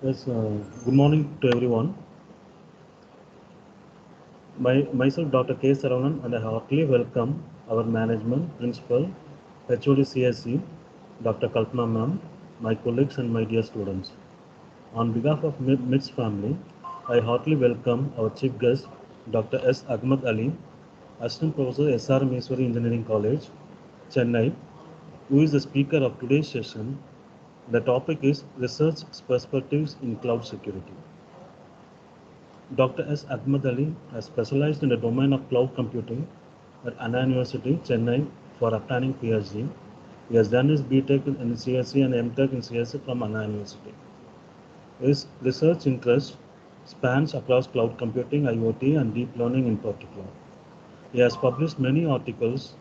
Yes, good morning to everyone. Myself, Dr. K. Saravanan, and I heartily welcome our management, principal, HOD CSE, Dr. Kalpana ma'am, my colleagues, and my dear students. On behalf of MITS family, I heartily welcome our chief guest, Dr. S. Ahmad Ali, Assistant Professor, SR Meswari Engineering College, Chennai, who is the speaker of today's session. The topic is Research Perspectives in Cloud Security. Dr. S. Ahmad Ali has specialized in the domain of cloud computing at Anna University, Chennai for obtaining PhD. He has done his BTech in CSE and MTech in CSE from Anna University. His research interest spans across cloud computing, IoT, and deep learning in particular. He has published many articles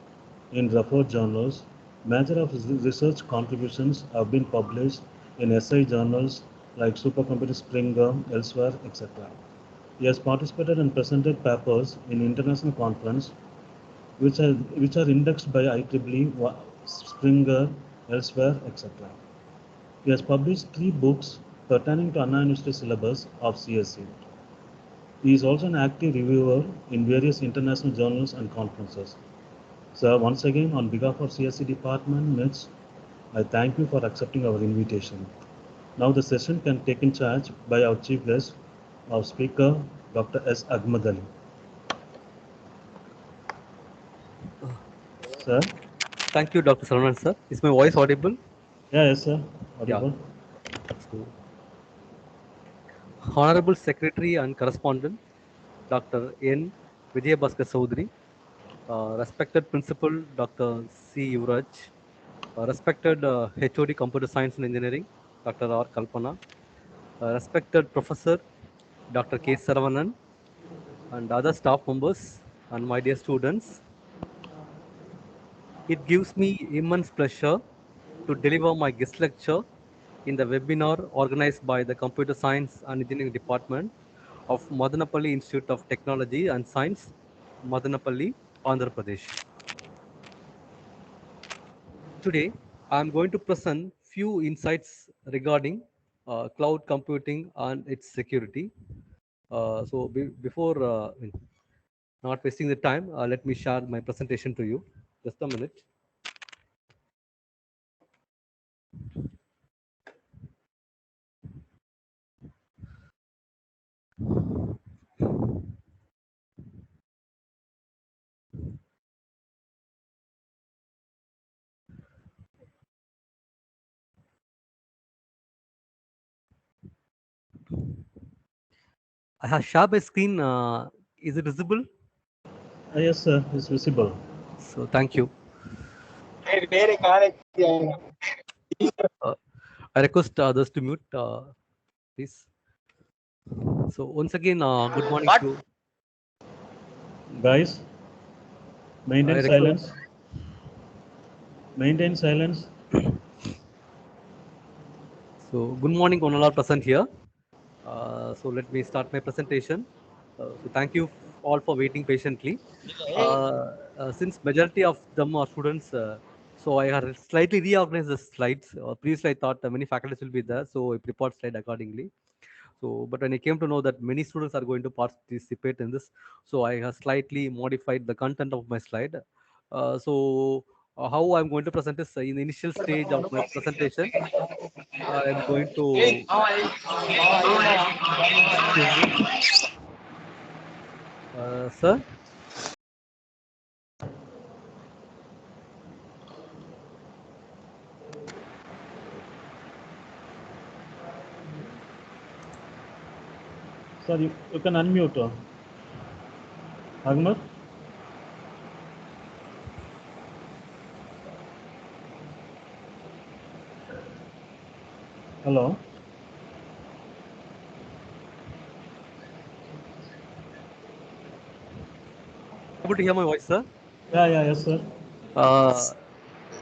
in referred journals. Major of his research contributions have been published in SI journals like Supercomputer Springer, elsewhere, etc. He has participated and presented papers in international conference which are indexed by IEEE, Springer, elsewhere, etc. He has published 3 books pertaining to Anna University syllabus of CSE. He is also an active reviewer in various international journals and conferences. So once again, on behalf of CSE Department, MITS, I thank you for accepting our invitation. Now the session can take in charge by our chief guest, our speaker, Dr. S. Ahmad Ali. Sir? Thank you, Dr. Saravanan, sir. Is my voice audible? Yes, sir. Audible. So, Honorable Secretary and Correspondent, Dr. N. Vijayabhaskar Chaudhary, respected Principal, Dr. C. Yuvraj, respected HOD Computer Science and Engineering, Dr. R. Kalpana, respected Professor, Dr. K. Saravanan, and other staff members, and my dear students. It gives me immense pleasure to deliver my guest lecture in the webinar organized by the Computer Science and Engineering Department of Madanapalli Institute of Technology and Science, Madanapalli, Andhra Pradesh. Today, I am going to present few insights regarding cloud computing and its security. Before not wasting the time, let me share my presentation to you. Just a minute. I have shared my screen. Is it visible? Yes, sir. It's visible. So thank you. I request others to mute, please. So once again, good morning to Guys, maintain silence. Maintain silence. So good morning, all are present here. So let me start my presentation. So thank you all for waiting patiently. Since majority of them are students, so I have slightly reorganized the slides. Previously, I thought many faculties will be there, so I prepared slide accordingly. So, but when I came to know that many students are going to participate in this, so I have slightly modified the content of my slide. How I'm going to present is in the initial stage of my presentation. I'm going to excuse me, sir. Sir, you can unmute. Ahmad? Hello? Able to hear my voice, sir? Yes, sir.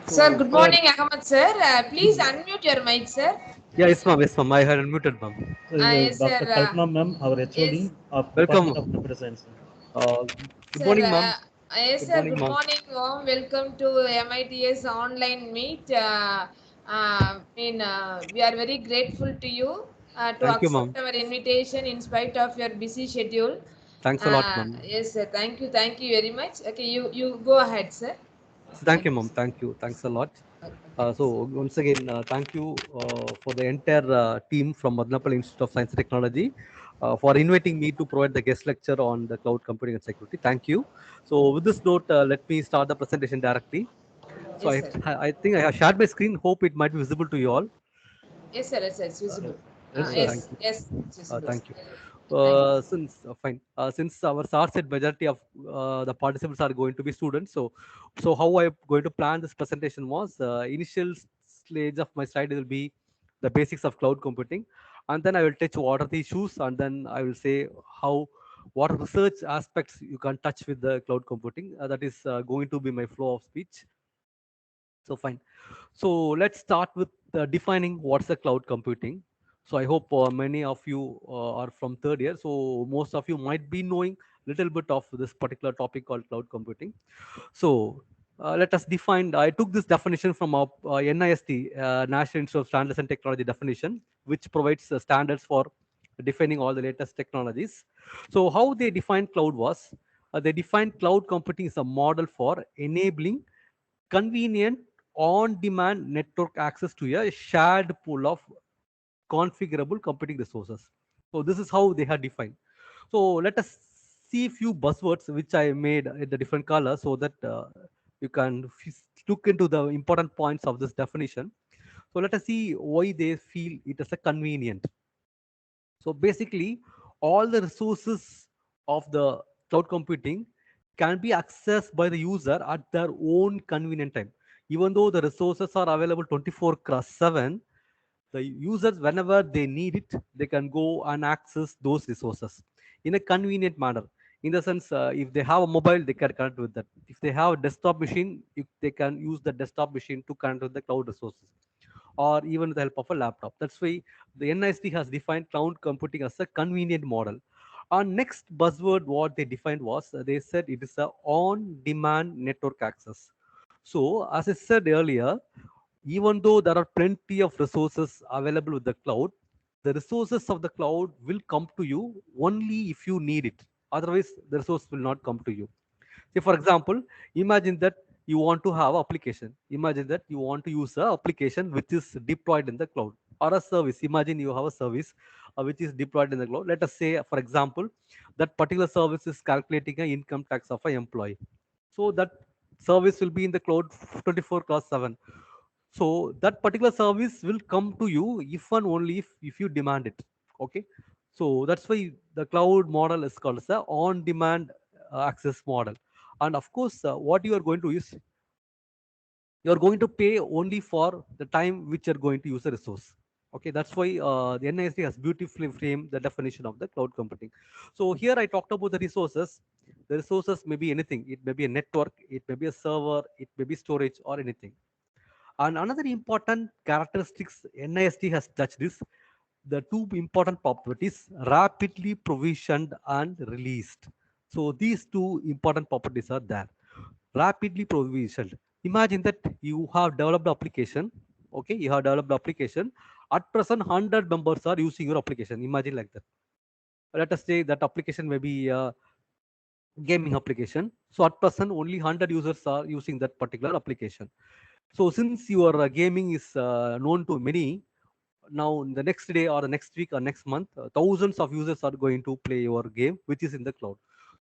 Sir, good morning, Ahmad sir. Please unmute your mic, sir. Yeah, yes, ma'am. Yes, ma'am. I had unmuted, ma'am. So, Yes, Dr. sir. Kalpana ma'am, our HOD Yes. of Welcome. Department of Computer Science. Good Sir, morning, ma'am. yes, sir. Good morning, warm welcome to MITS online meet. We are very grateful to you. to Thank you, ma'am. accept our invitation in spite of your busy schedule. Thanks a lot, ma'am. Yes, sir. Thank you very much. Okay, you go ahead, sir. Thank you, Thank you, ma'am. sir. Thank you. Thanks a lot. Okay, So thanks. once again, thank you for the entire team from Madanappally Institute of Science and Technology for inviting me to provide the guest lecture on the cloud computing and security. Thank you. So with this note, let me start the presentation directly. So Yes, sir. I think I have shared my screen. Hope it might be visible to you all. Yes, sir. Yes, sir. It's visible. Yes, sir. Thank Yes, you. yes, it's visible. Thank you. Thank you. Since our SAR said majority of the participants are going to be students, so how I'm going to plan this presentation was initial stage of my slide will be the basics of cloud computing, and then I will touch what are the issues, and then I will say how what are research aspects you can touch with the cloud computing. That is going to be my flow of speech. So fine. So let's start with defining what's the cloud computing. So I hope many of you are from third year. So most of you might be knowing little bit of this particular topic called cloud computing. So let us define. I took this definition from our NIST, National Institute of Standards and Technology definition, which provides standards for defining all the latest technologies. So how they defined cloud was, they defined cloud computing as a model for enabling convenient on-demand network access to a shared pool of configurable computing resources. So this is how they had defined. So let us see a few buzzwords which I made in the different colors so that you can look into the important points of this definition. So let us see why they feel it as a convenient. So basically, all the resources of the cloud computing can be accessed by the user at their own convenient time. Even though the resources are available 24/7, the users, whenever they need it, they can go and access those resources in a convenient manner. In the sense, if they have a mobile, they can connect with that. If they have a desktop machine, if they can use the desktop machine to connect with the cloud resources, or even with the help of a laptop. That's why the NIST has defined cloud computing as a convenient model. Our next buzzword, what they defined was, they said it is a on-demand network access. So, as I said earlier, even though there are plenty of resources available with the cloud, the resources of the cloud will come to you only if you need it. Otherwise, the resource will not come to you. Say, for example, imagine that you want to have application. Imagine that you want to use a application which is deployed in the cloud, or a service. Imagine you have a service which is deployed in the cloud. Let us say, for example, that particular service is calculating an income tax of an employee. So that service will be in the cloud 24/7. So that particular service will come to you if and only if you demand it. Okay. So that's why the cloud model is called as the on-demand access model. And of course, what you are going to use, you are going to pay only for the time which you're going to use a resource. Okay, that's why the NIST has beautifully framed the definition of the cloud computing. So here I talked about the resources. The resources may be anything. It may be a network, it may be a server, it may be storage or anything. And another important characteristics NIST has touched is the two important properties: rapidly provisioned and released. So these two important properties are there. Rapidly provisioned. Imagine that you have developed application. Okay, you have developed application. At present, 100 members are using your application. Imagine like that. Let us say that application may be a gaming application. So at present, only 100 users are using that particular application. So since your gaming is known to many, now in the next day or the next week or next month, thousands of users are going to play your game, which is in the cloud.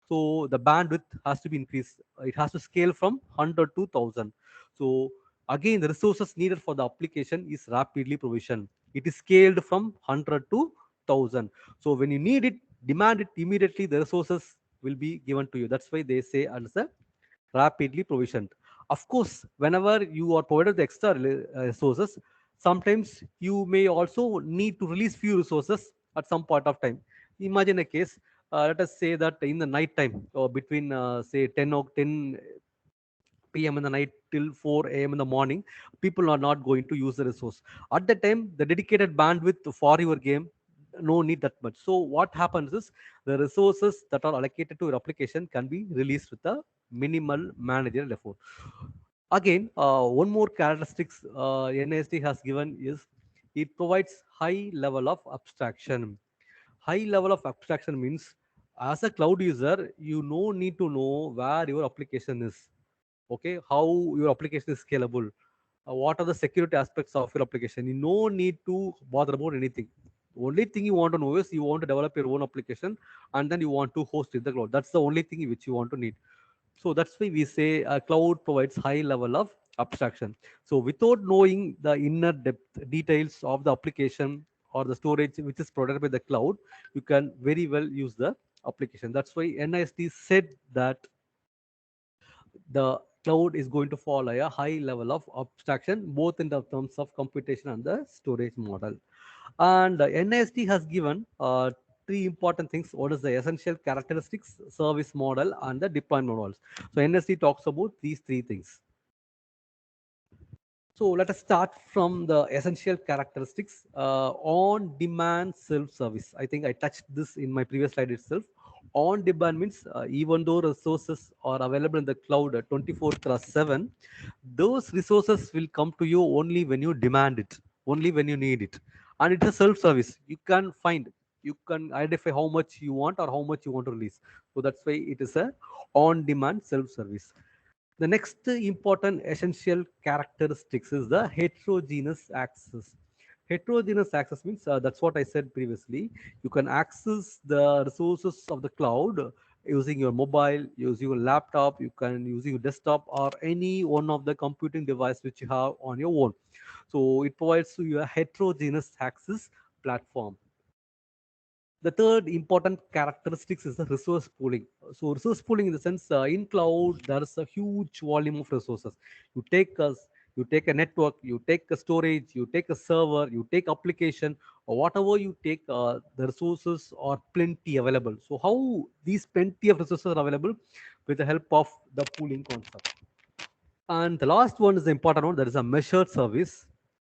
So the bandwidth has to be increased. It has to scale from 100 to 1000. So again, the resources needed for the application is rapidly provisioned. It is scaled from 100 to 1000. So when you need it, demand it immediately, the resources will be given to you. That's why they say as a rapidly provisioned. Of course, whenever you are provided the extra resources, sometimes you may also need to release few resources at some point of time. Imagine a case, let us say that in the night time, or between say 10 or 10 p.m. in the night till 4 a.m. in the morning, people are not going to use the resource. At that time, the dedicated bandwidth for your game, no need that much. So what happens is the resources that are allocated to your application can be released with a minimal managerial effort. Again, one more characteristics NIST has given is It provides high level of abstraction. High level of abstraction means as a cloud user, you no need to know where your application is. Okay, how your application is scalable, what are the security aspects of your application. You no need to bother about anything. The only thing you want to know is you want to develop your own application and then you want to host it in the cloud. That's the only thing which you want to need. So that's why we say cloud provides high level of abstraction. So without knowing the inner depth details of the application or the storage which is provided by the cloud, you can very well use the application. That's why NIST said that the cloud is going to follow a high level of abstraction, both in the terms of computation and the storage model. And NIST has given three important things. What is the essential characteristics, service model, and the deployment models? So NIST talks about these three things. So let us start from the essential characteristics. On-demand self-service. I think I touched this in my previous slide itself. On-demand means even though resources are available in the cloud 24/7, those resources will come to you only when you demand it, only when you need it. And it's a self-service. You can identify how much you want or how much you want to release. So that's why it is a on-demand self-service. The next important essential characteristics is the heterogeneous access. Heterogeneous access means that's what I said previously. You can access the resources of the cloud using your mobile, using your laptop, you can use your desktop or any one of the computing device which you have on your own. So it provides you a heterogeneous access platform. The third important characteristics is the resource pooling. So resource pooling in the sense in cloud there is a huge volume of resources. You take a network, you take a storage, you take a server, you take application, or whatever you take, the resources are plenty available. So how these plenty of resources are available? With the help of the pooling concept. And the last one is the important one, that is a measured service.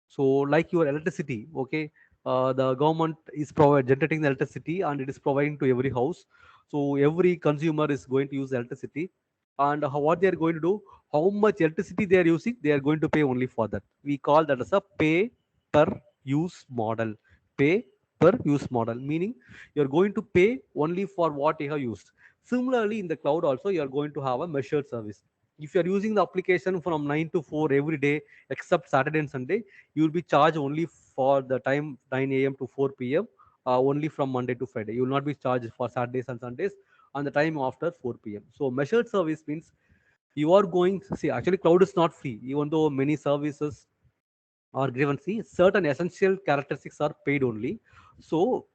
So like your electricity, okay, the government is generating the electricity and it is providing to every house. So every consumer is going to use electricity, and what they are going to do, how much electricity they are using, they are going to pay only for that. We call that as a pay per use model. Pay per use model, meaning you are going to pay only for what you have used. Similarly, in the cloud also, you are going to have a measured service. If you are using the application from 9 to 4 every day except Saturday and Sunday, you will be charged only for the time 9 a.m. to 4 p.m. Only from Monday to Friday. You will not be charged for Saturdays and Sundays on the time after 4 p.m. So measured service means you are going, see, actually cloud is not free, even though many services are given free. Certain essential characteristics are paid only. So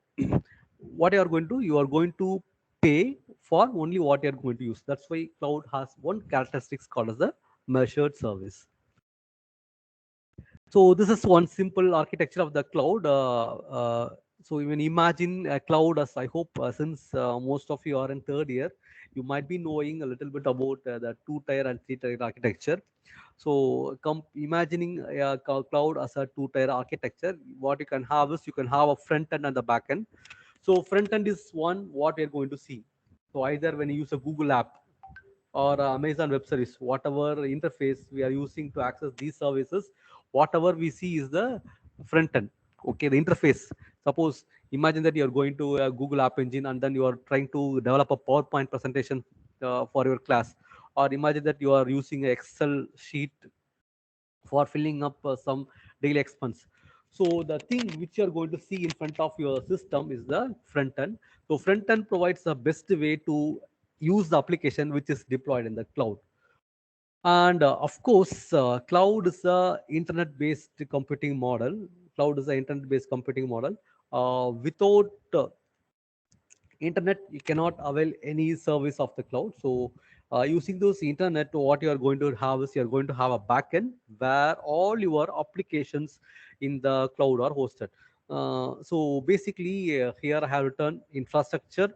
what you are going to, you are going to pay for only what you are going to use. That's why cloud has one characteristics called as the measured service. So this is one simple architecture of the cloud. So even imagine a cloud as, I hope, since most of you are in third year, you might be knowing a little bit about the two-tier and three-tier architecture. So imagining a cloud as a two-tier architecture, what you can have is you can have a front end and the back end. So front end is one what we are going to see. So either when you use a Google app or Amazon Web Service, whatever interface we are using to access these services, whatever we see is the front end. Okay, the interface. Suppose imagine that you are going to a Google App Engine and then you are trying to develop a PowerPoint presentation for your class, or imagine that you are using an Excel sheet for filling up some daily expense. So the thing which you are going to see in front of your system is the front end. So front end provides the best way to use the application which is deployed in the cloud. And of course, cloud is a internet-based computing model. Cloud is an internet-based computing model. Without internet, you cannot avail any service of the cloud. So using those internet, what you are going to have is you are going to have a backend where all your applications in the cloud are hosted. So basically, here I have written infrastructure.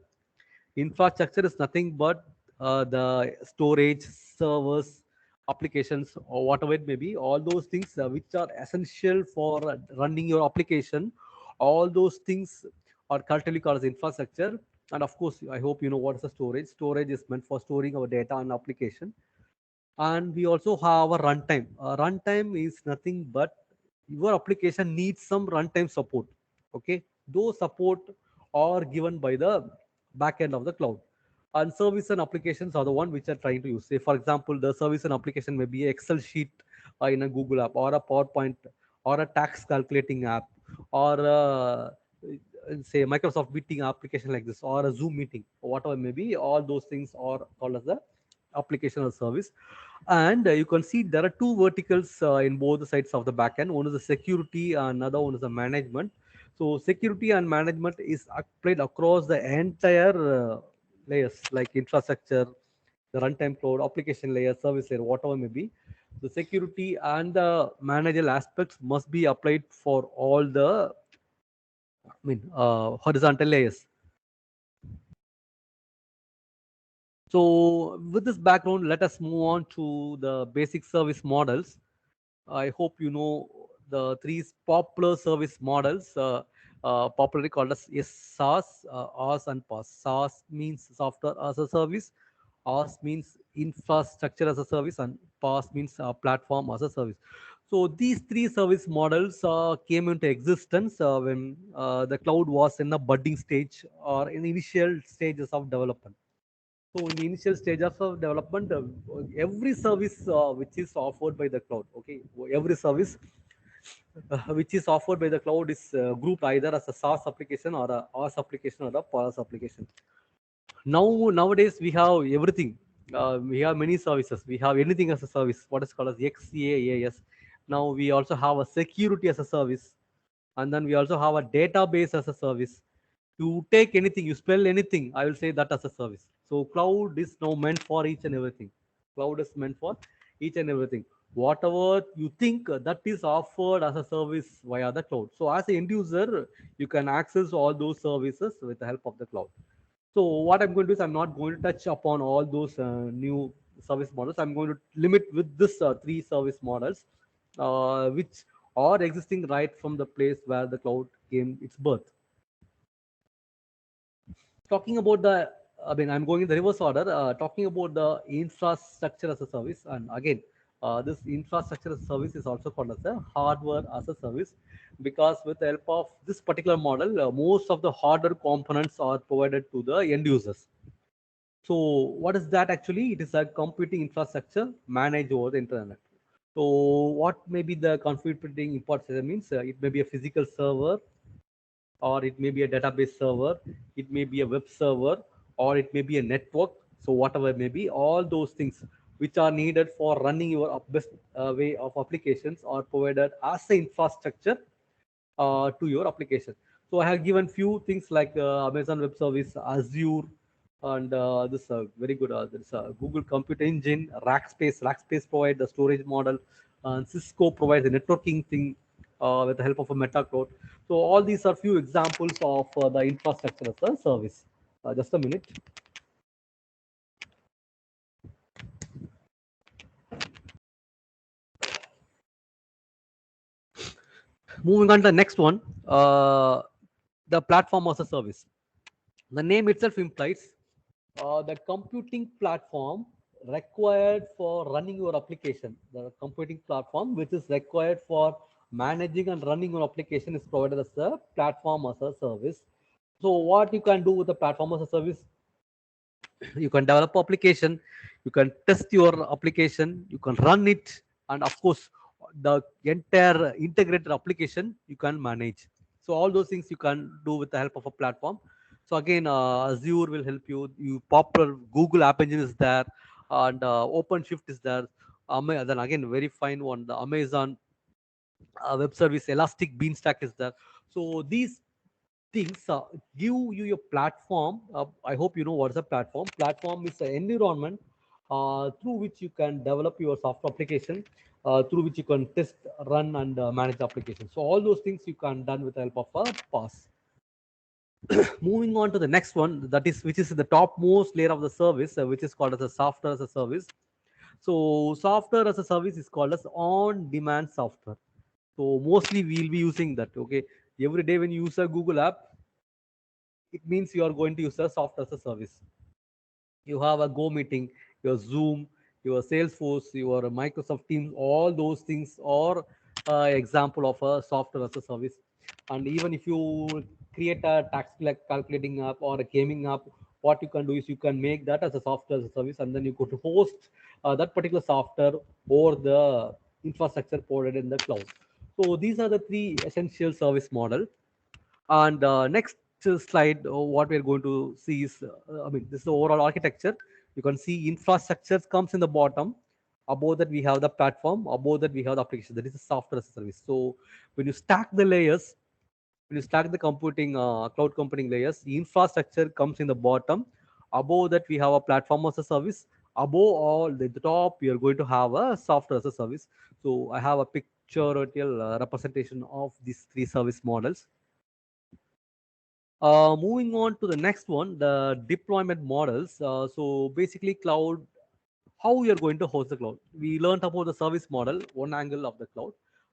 Infrastructure is nothing but the storage, servers, applications, or whatever it may be. All those things which are essential for running your application, all those things are currently called as infrastructure. And of course, I hope you know what is the storage. Storage is meant for storing our data and application. And we also have a runtime. Runtime is nothing but your application needs some runtime support. Okay, those support are given by the backend of the cloud. And service and applications are the one which are trying to use. Say, for example, the service and application may be an Excel sheet in a Google app, or a PowerPoint, or a tax calculating app, or say Microsoft meeting application like this, or a Zoom meeting, or whatever may be. All those things are called as the application or service. And you can see there are two verticals in both the sides of the backend. One is the security, and another one is the management. So security and management is applied across the entire layers, like infrastructure, the runtime cloud, application layer, service layer, whatever may be. The security and the managerial aspects must be applied for all the, horizontal layers. So with this background, let us move on to the basic service models. I hope you know the three popular service models, popularly called as SaaS, AaaS, and PaaS. SaaS means software as a service, AaaS means infrastructure as a service, and PaaS means platform as a service. So these three service models came into existence when the cloud was in a budding stage or in initial stages of development. So in the initial stage of development, every service which is offered by the cloud, okay, every service which is offered by the cloud is grouped either as a SaaS application or a AaaS application or a PaaS application. Nowadays we have everything. We have many services. We have anything as a service. What is called as XaaS. Now we also have a security as a service, and then we also have a database as a service. You take anything, you spell anything, I will say that as a service. So cloud is now meant for each and everything. Cloud is meant for each and everything. Whatever you think, that is offered as a service via the cloud. So as an end user, you can access all those services with the help of the cloud. So what I'm going to do is I'm not going to touch upon all those new service models. I'm going to limit with this three service models, which are existing right from the place where the cloud came its birth. Talking about the, I'm going in the reverse order, talking about the infrastructure as a service. And again, this infrastructure as a service is also called as a hardware as a service, because with the help of this particular model, most of the hardware components are provided to the end users. So what is that actually? It is a computing infrastructure managed over the internet. So what may be the computing infrastructure means? It may be a physical server, or it may be a database server, it may be a web server, or it may be a network. So whatever it may be, all those things which are needed for running your best way of applications are provided as an infrastructure to your application. So I have given few things like Amazon Web Service, Azure, and this very good. There's a Google Compute Engine, Rackspace. Rackspace provides the storage model, and Cisco provides the networking thing with the help of a Meta Cloud. So all these are few examples of the infrastructure as a service. Just a minute. Moving on to the next one, the platform as a service. The name itself implies the computing platform required for running your application. The computing platform which is required for managing and running your application is provided as a platform as a service. So what you can do with the platform as a service? You can develop application, you can test your application, you can run it, and of course the entire integrated application you can manage. So all those things you can do with the help of a platform. So again, Azure will help you. You popular Google App Engine is there, and OpenShift is there. Then again, very fine one, the Amazon Web Service, Elastic Beanstalk is there. So these things give you a platform. I hope you know what is a platform. Platform is an environment through which you can develop your software application, through which you can test, run, and manage the application. So all those things you can done with the help of a PaaS. Moving on to the next one, that is which is the topmost layer of the service, which is called as a software as a service. So software as a service is called as on-demand software. So mostly we'll be using that. Okay, every day when you use a Google app, it means you are going to use a software as a service. You have a Go meeting, your Zoom, your Salesforce, your Microsoft Teams, all those things are example of a software as a service. And even if you create a tax calculating app or a gaming app, what you can do is you can make that as a software as a service, and then you go to host that particular software or the infrastructure provided in the cloud. So these are the three essential service model. And next slide, what we are going to see is, this is the overall architecture. You can see infrastructure comes in the bottom. Above that, we have the platform. Above that, we have the application. That is the software as a service. So when you stack the layers, when you stack the computing, cloud computing layers, the infrastructure comes in the bottom. Above that, we have a platform as a service. Above all, the top, we are going to have a software as a service. So I have a pictorial representation of these three service models. Moving on to the next one, the deployment models. So basically, cloud, how we are going to host the cloud. We learned about the service model, one angle of the cloud.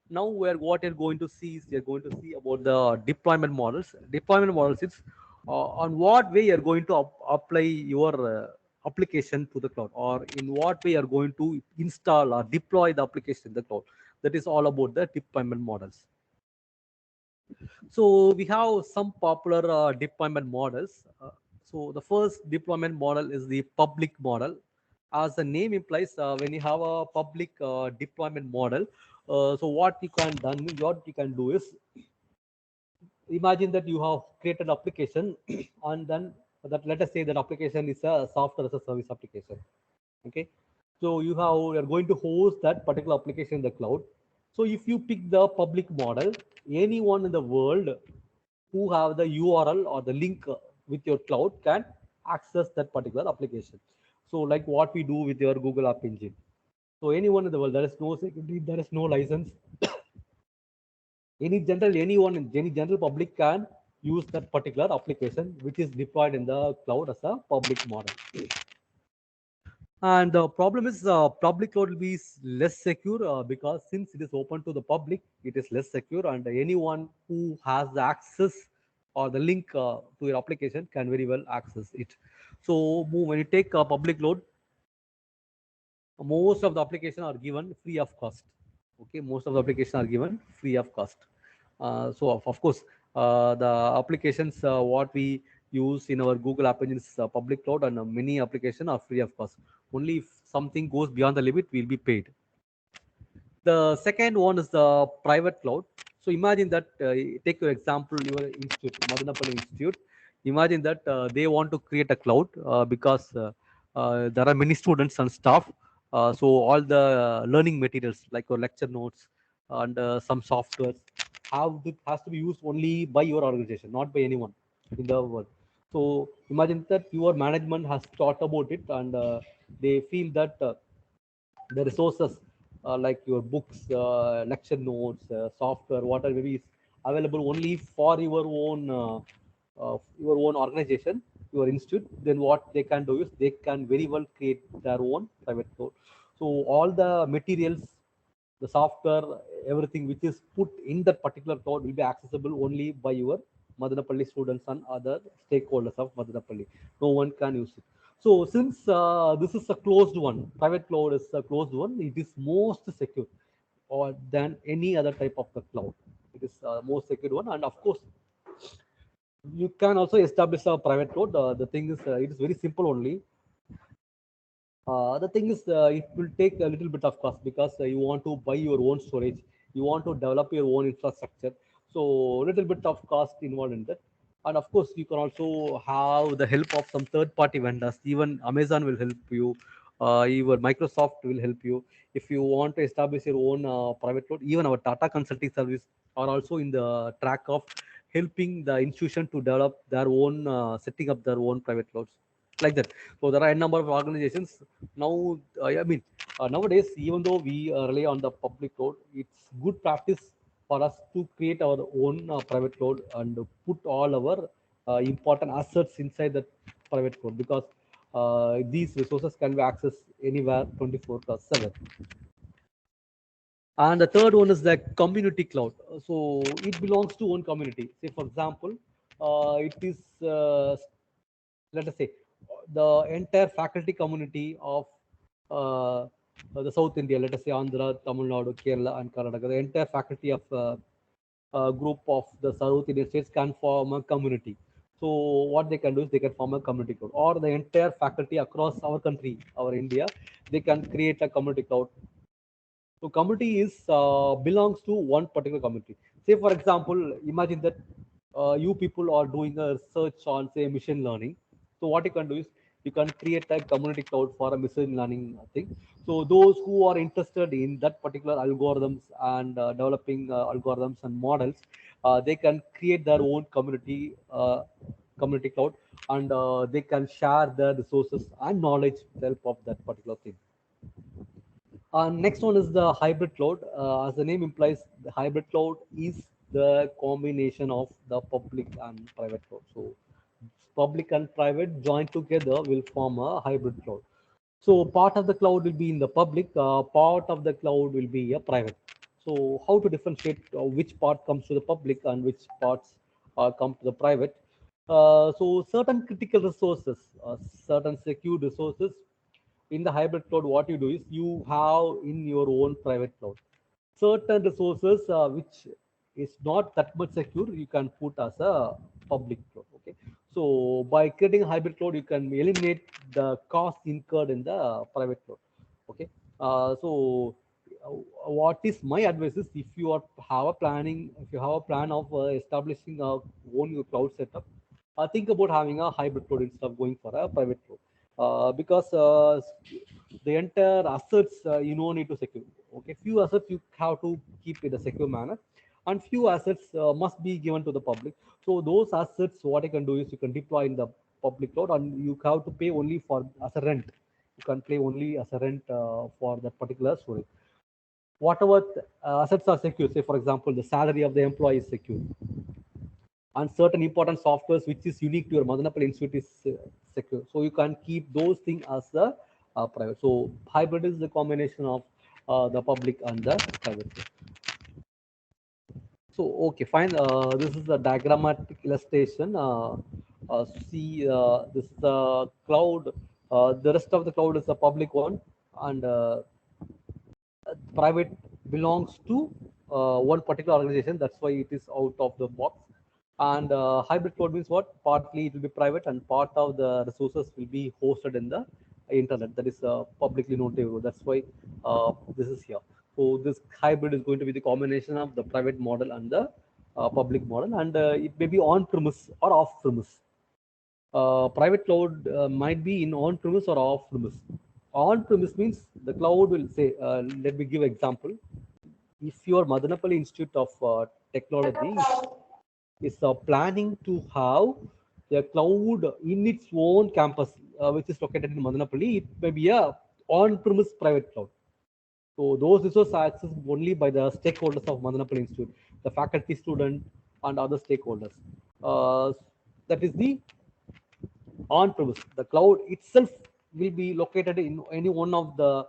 Now, what you're going to see is you're going to see about the deployment models. Deployment models is on what way you're going to apply your application to the cloud, or in what way you're going to install or deploy the application in the cloud. That is all about the deployment models. So we have some popular deployment models. So the first deployment model is the public model. As the name implies, when you have a public deployment model, so what you can do is, imagine that you have created application and then that, let us say that application is a software as a service application. Okay, so you're going to host that particular application in the cloud. So if you pick the public model, anyone in the world who have the URL or the link with your cloud can access that particular application. So like what we do with your Google App Engine. So anyone in the world, there is no security, there is no license. Any general public can use that particular application which is deployed in the cloud as a public model. And the problem is public cloud will be less secure because since it is open to the public, it is less secure, and anyone who has the access or the link to your application can very well access it. So when you take a public cloud, most of the applications are given free of cost. Okay, most of the applications are given free of cost. So of course, the applications what we use in our Google App Engine is public cloud, and many applications are free of cost. Only if something goes beyond the limit, will be paid. The second one is the private cloud. So imagine that, take your example, your institute, Madanapalli Institute. Imagine that they want to create a cloud because there are many students and staff. So all the learning materials like your lecture notes and some softwares has to be used only by your organization, not by anyone in the world. So imagine that your management has thought about it, and they feel that the resources like your books, lecture notes, software, whatever maybe is available only for your own organization, your institute. Then what they can do is they can very well create their own private cloud. So all the materials, the software, everything which is put in that particular cloud will be accessible only by your Madanapalli students and other stakeholders of Madanapalli. No one can use it. So since this is a closed one, private cloud is a closed one, it is most secure or than any other type of the cloud. It is most secure one, and of course, you can also establish a private cloud. The thing is, it is very simple only. The thing is, it will take a little bit of cost because you want to buy your own storage, you want to develop your own infrastructure. So a little bit of cost involved in that. And of course, you can also have the help of some third-party vendors. Even Amazon will help you. Even Microsoft will help you. If you want to establish your own private cloud, even our Tata Consulting Service are also in the track of helping the institution to develop their own, setting up their own private clouds like that. So there are a number of organizations now. Nowadays, even though we rely on the public cloud, it's good practice for us to create our own private cloud and put all our important assets inside that private cloud, because these resources can be accessed anywhere 24/7. And the third one is the community cloud. So it belongs to one community. Say, for example, it is, let us say, the entire faculty community of the South India, let us say Andhra, Tamil Nadu, Kerala, and Karnataka, the entire faculty of group of the South Indian states can form a community. So what they can do is they can form a community cloud, or the entire faculty across our country, our India, they can create a community cloud. So community is belongs to one particular community. Say for example, imagine that you people are doing a research on say machine learning. So what you can do is you can create a community cloud for a machine learning thing. So those who are interested in that particular algorithms and developing algorithms and models, they can create their own community cloud, and they can share their resources and knowledge with the help of that particular thing. Next one is the hybrid cloud. As the name implies, the hybrid cloud is the combination of the public and private cloud. So public and private joined together will form a hybrid cloud. So part of the cloud will be in the public, part of the cloud will be a private. So how to differentiate which part comes to the public and which parts come to the private? So certain critical resources, certain secure resources in the hybrid cloud, what you do is you have in your own private cloud certain resources which is not that much secure, you can put as a public cloud. Okay, so by creating a hybrid cloud, you can eliminate the cost incurred in the private cloud. Okay, what is my advice is, if you are have a planning, if you have a plan of establishing a own cloud setup, think about having a hybrid cloud instead of going for a private cloud, because the entire assets you don't need to secure. Okay, few assets you have to keep in a secure manner, and few assets must be given to the public. So those assets, what you can do is you can deploy in the public cloud, and you have to pay only for as a rent. You can pay only as a rent for that particular storage. Whatever assets are secure, say for example, the salary of the employee is secure, and certain important softwares which is unique to your Madanapalli Institute is secure. So you can keep those things as the private. So hybrid is the combination of the public and the private. So okay, fine. This is the diagrammatic illustration. See, this is the cloud. The rest of the cloud is the public one, and private belongs to one particular organization. That's why it is out of the box. And hybrid cloud means what? Partly it will be private, and part of the resources will be hosted in the internet. That is publicly known to you. That's why this is here. So this hybrid is going to be the combination of the private model and the public model, and it may be on-premise or off-premise. Private cloud might be in on-premise or off-premise. On-premise means the cloud will say, let me give example. If your Madanapalli Institute of Technology is planning to have a cloud in its own campus, which is located in Madanapalli, it may be a on-premise private cloud. So those resources are accessed only by the stakeholders of Madanapalli Institute, the faculty, student, and other stakeholders. That is the on-premise. The cloud itself will be located in any one of the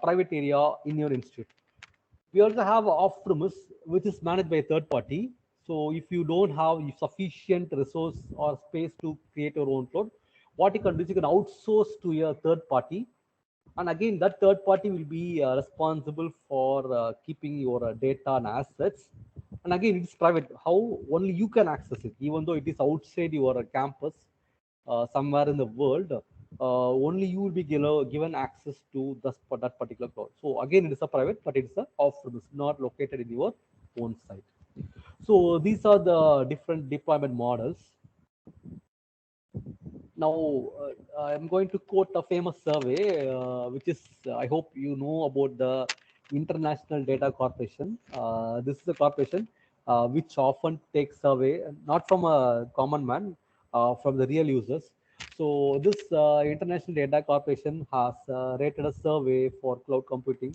private area in your institute. We also have off-premise, which is managed by a third party. So if you don't have sufficient resource or space to create your own cloud, what you can do is you can outsource to a third party, and again that third party will be responsible for keeping your data and assets. And again, it's private. How only you can access it, even though it is outside your campus, somewhere in the world, only you will be given access to that particular cloud. So again, it is a private, but it's a off-premise, not located in your own site. So these are the different deployment models. Now, I'm going to quote a famous survey, which is, I hope you know about the International Data Corporation. This is a corporation which often takes survey, not from a common man, from the real users. So this International Data Corporation has rated a survey for cloud computing,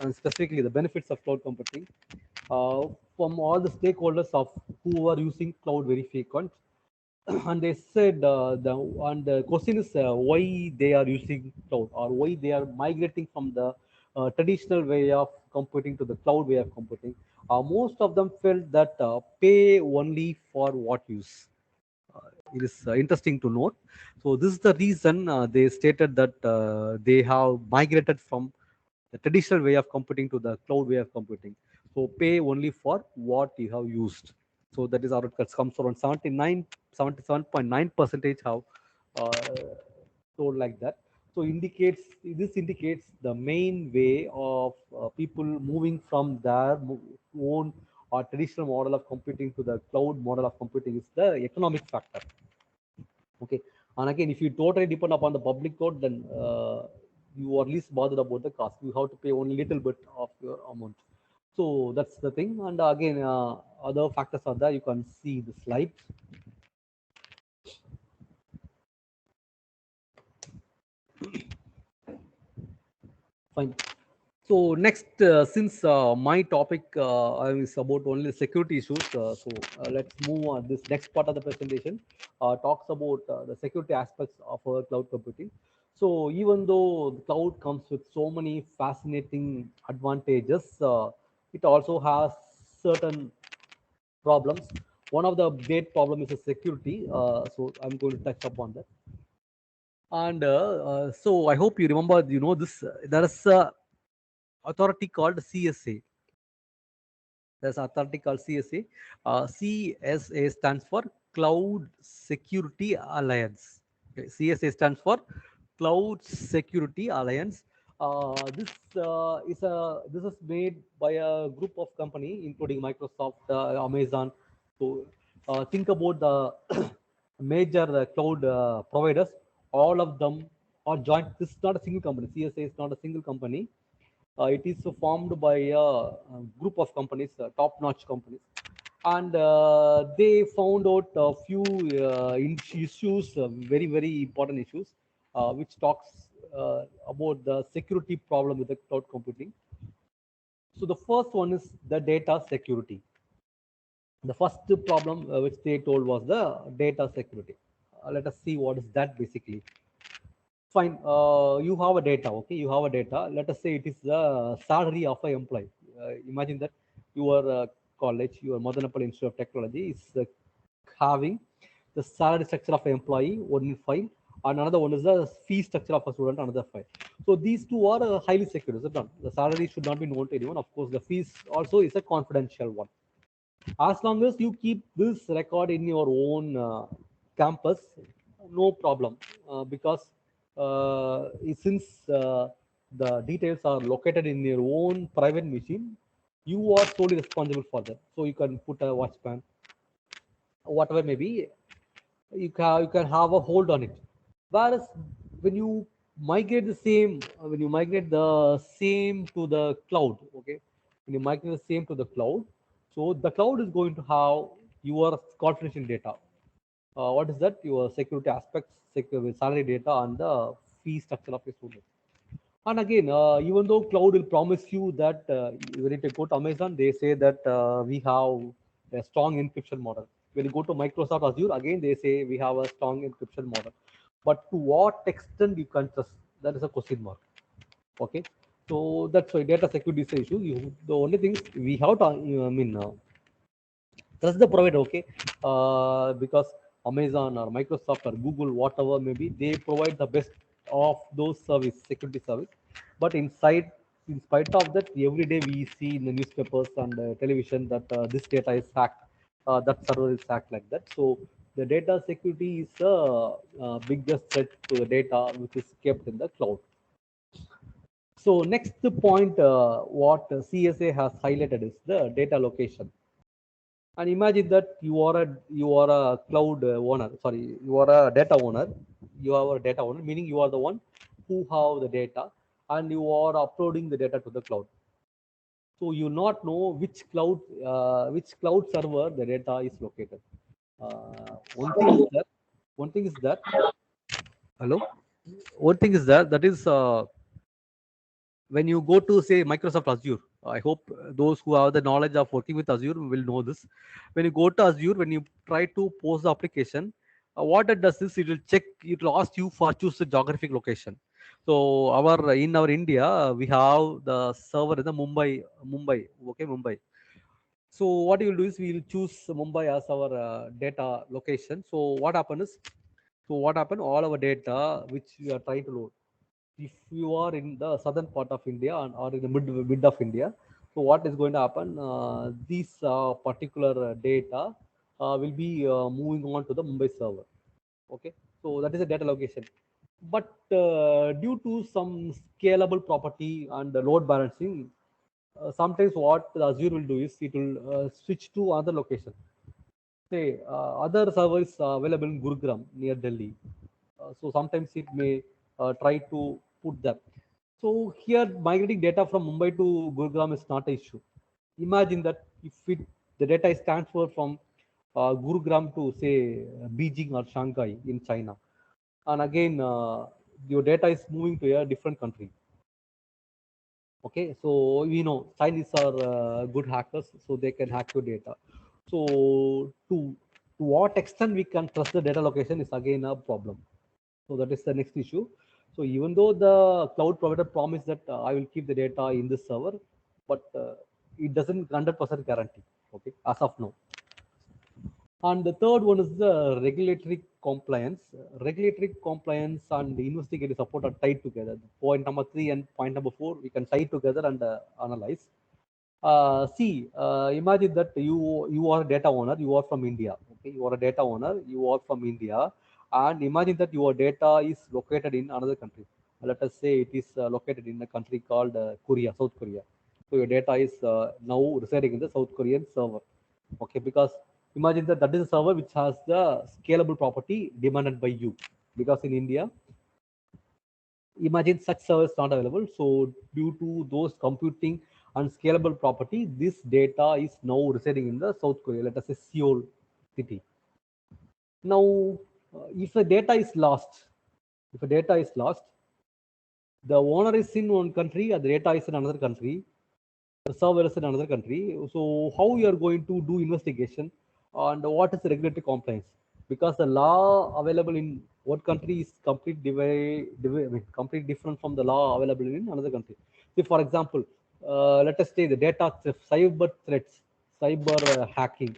and specifically the benefits of cloud computing from all the stakeholders of who are using cloud very frequent. And they said the question is why they are using cloud, or why they are migrating from the traditional way of computing to the cloud way of computing. Most of them felt that pay only for what use. It is interesting to note. So this is the reason they stated that they have migrated from the traditional way of computing to the cloud way of computing. So pay only for what you have used. So that is how it comes around 77.9% have told like that. So this indicates the main way of people moving from their own or traditional model of computing to the cloud model of computing is the economic factor. Okay, and again, if you totally depend upon the public code, then you are least bothered about the cost. You have to pay only little bit of your amount. So that's the thing. And again, other factors are there. You can see the slide. Fine. So next, since my topic is about only security issues, let's move on. This next part of the presentation talks about the security aspects of cloud computing. So even though the cloud comes with so many fascinating advantages, it also has certain problems. One of the great problem is the security. So I'm going to touch upon that. And so I hope you remember, this. There is a authority called CSA. There's an authority called CSA. CSA stands for Cloud Security Alliance. Okay. CSA stands for Cloud Security Alliance. This is made by a group of company, including Microsoft, Amazon. So think about the major cloud providers. All of them are joint. This is not a single company. CSA is not a single company. It is formed by a group of companies, top-notch companies, and they found out a few issues, very, very important issues, which talks about the security problem with the cloud computing. So the first one is the data security. The first problem which they told was the data security. Let us see what is that basically. Fine, you have a data. Okay, you have a data. Let us say it is the salary of an employee. Imagine that your college, your Madanapalli Institute of Technology is having the salary structure of an employee, one file, and another one is the fee structure of a student, another file. So these two are highly secure. Is it not? The salary should not be known to anyone. Of course, the fees also is a confidential one. As long as you keep this record in your own campus, no problem, because since the details are located in your own private machine, you are solely responsible for that. So you can put a watchman, whatever may be, you can have a hold on it. Whereas when you migrate the same to the cloud, okay, when you migrate the same to the cloud, so the cloud is going to have your confidential data. What is that? Your security aspects, secure salary data, and the fee structure of your student. And again, even though cloud will promise you that when you go to Amazon, they say that we have a strong encryption model. When you go to Microsoft Azure, again they say we have a strong encryption model. But to what extent you can trust? That is a question mark. Okay, so that's why data security is an issue. The only thing is we have to, trust the provider. Okay, because Amazon or Microsoft or Google, whatever maybe, they provide the best of those security service. But in spite of that, every day we see in the newspapers and television that this data is hacked, that server is hacked, like that. So the data security is the biggest threat to the data which is kept in the cloud. So next point, what CSA has highlighted is the data location. And imagine that you are a cloud owner. Sorry, you are a data owner. You are a data owner, meaning you are the one who have the data, and you are uploading the data to the cloud. So you not know which cloud server the data is located. One thing is that. One thing is that. Hello. One thing is that is when you go to say Microsoft Azure. I hope those who have the knowledge of working with Azure will know this. When you go to Azure, when you try to post the application, what it does is it will check, it will ask you for choose the geographic location. So in our India, we have the server in the Mumbai, okay, Mumbai. So what you will do is we will choose Mumbai as our data location. So what happened? All our data which we are trying to load, if you are in the southern part of India or in the mid of India, so what is going to happen? These particular data will be moving on to the Mumbai server. Okay, so that is a data location. But due to some scalable property and load balancing, sometimes what the Azure will do is it will switch to other location. Say other servers available in Gurugram near Delhi. So sometimes it may try to put them. So here migrating data from Mumbai to Gurugram is not an issue. Imagine that if the data is transferred from Gurugram to say Beijing or Shanghai in China, and again your data is moving to a different country. Okay, so we know Chinese are good hackers, so they can hack your data. So to what extent we can trust the data location is again a problem. So that is the next issue. So even though the cloud provider promised that I will keep the data in this server, but it doesn't 100% guarantee. Okay, as of now. And the third one is the regulatory compliance. Regulatory compliance and the investigative support are tied together. Point number 3 and point number 4, we can tie together and analyze. Imagine that you are a data owner, you are from India. Okay, you are a data owner, you are from India, and imagine that your data is located in another country. Let us say it is located in a country called Korea, South Korea. So your data is now residing in the South Korean server. Okay, because imagine that that is a server which has the scalable property demanded by you, because in India, imagine such servers not available. So due to those computing and scalable property, this data is now residing in the South Korea, let us say Seoul city. Now, if the data is lost, the owner is in one country and the data is in another country, the server is in another country. So how you are going to do investigation and what is the regulatory compliance? Because the law available in one country is completely different from the law available in another country. So for example, let us say the data theft, cyber threats, cyber hacking.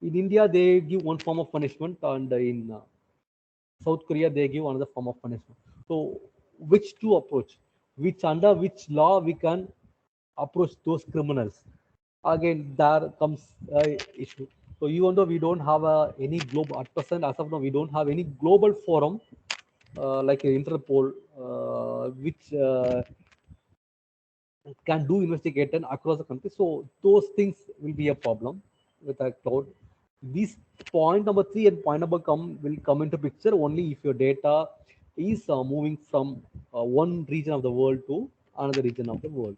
In India, they give one form of punishment, and in South Korea, they give another form of punishment. So which to approach? Which under which law we can approach those criminals? Again, there comes issue. So even though we don't have any global at present, as of now, we don't have any global forum like Interpol, which can do investigation across the country. So those things will be a problem with a cloud. These point number 3 and point number will come into picture only if your data is moving from one region of the world to another region of the world.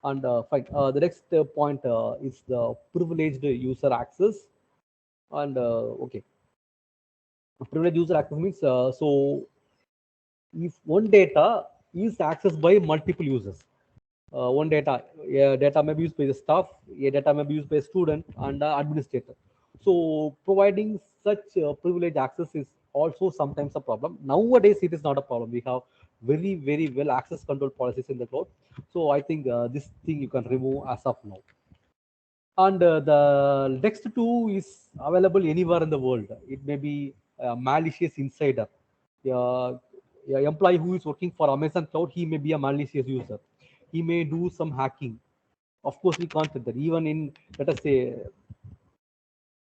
And fine. The next point is the privileged user access. And okay, privileged user access means so if one data is accessed by multiple users, one data may be used by the staff, a data may be used by a student and administrator. So providing such privileged access is also sometimes a problem. Nowadays, it is not a problem. We have very well access control policies in the cloud. So I think this thing you can remove as of now. And the next two is available anywhere in the world. It may be a malicious insider. Uh, a employee who is working for Amazon Cloud, he may be a malicious user. He may do some hacking. Of course, we can't say that. Even in, let us say,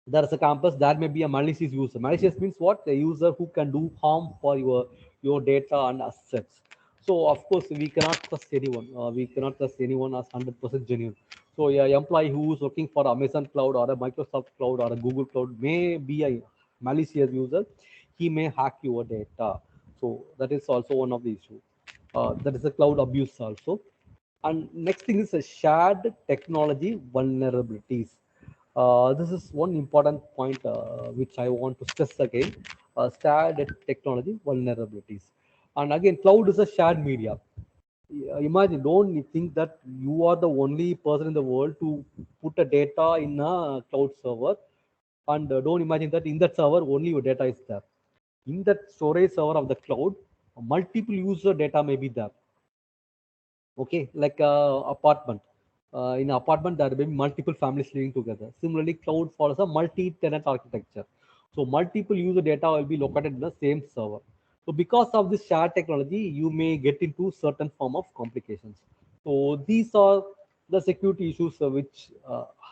there is a campus, there may be a malicious user. Malicious means what? A user who can do harm for your data and assets. So of course we cannot trust anyone. We cannot trust anyone as 100% genuine. So a employee who is working for Amazon Cloud or a Microsoft Cloud or a Google Cloud may be a malicious user. He may hack your data. So that is also one of the issues. That is a cloud abuse also. And next thing is a shared technology vulnerabilities. This is one important point which I want to stress again. Shared technology vulnerabilities. And again, cloud is a shared media. Imagine, don't you think that you are the only person in the world to put a data in a cloud server, and don't imagine that in that server only your data is there. In that storage server of the cloud, multiple user data may be there. Okay, like apartment. In an apartment, there will be multiple families living together. Similarly, cloud follows a multi-tenant architecture. So multiple user data will be located in the same server. So because of this shared technology, you may get into certain form of complications. So these are the security issues which